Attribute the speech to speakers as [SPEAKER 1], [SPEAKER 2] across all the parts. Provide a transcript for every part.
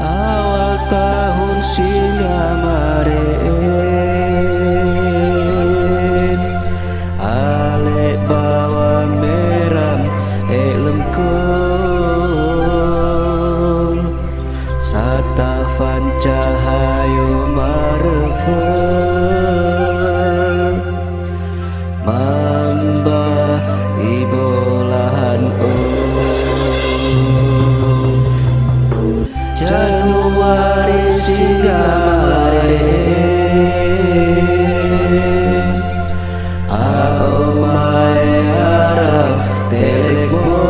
[SPEAKER 1] Awal tahun singa maren, alek bawa meram lengkung, satafan cahayu marefek, mamba ibolahan Januari singa maren, aomai arang telekmo,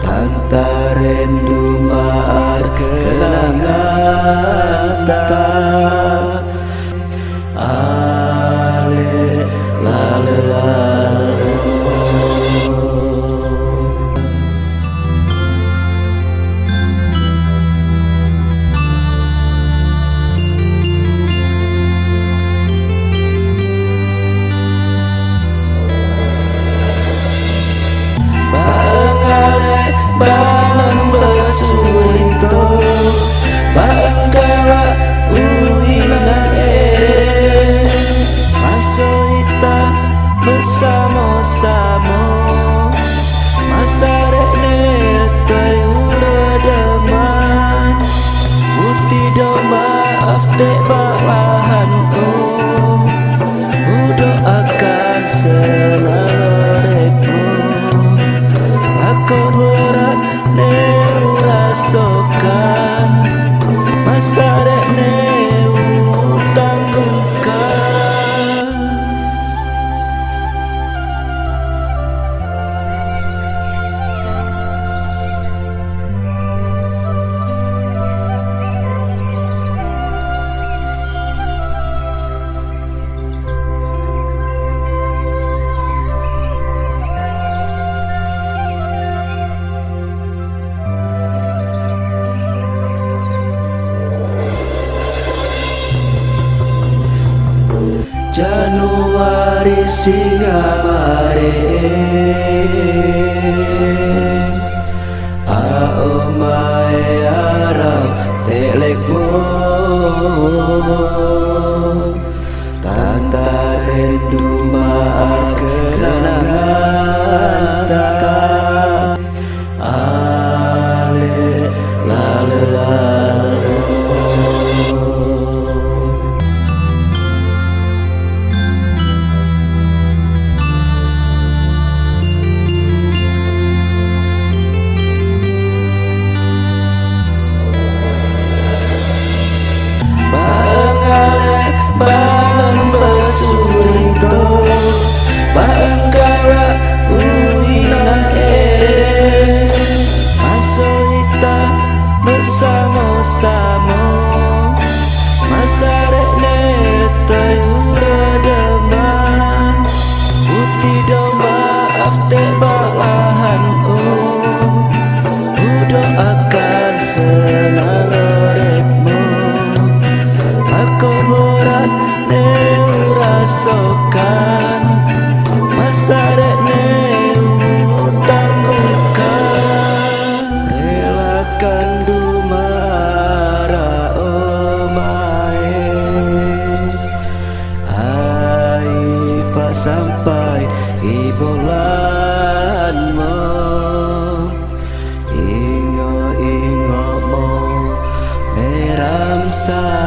[SPEAKER 1] tanta rendu maar kenangan tak, ale lale lale. Balang besulinto Banggala uinang Masolita bersama-sama Masarek netai uredaman Putih do maaf tek balahan Udah akan selarepmu Aku berat rasakan masa dek tangguhkan Januari singa maren, aomai arang telekmo, tanta rendu maar kenangan tak, ale lale lale. Balang besulinto Banggala uinang Masolita bersama-sama Masarek netai uredaman Putih do maaf tek balahan Udah akan senang repmu Aku berat rasakan masa dek tangguhkan relakan dumara omae Aifa sampai ibulanmu ingo-ingo mo meram sa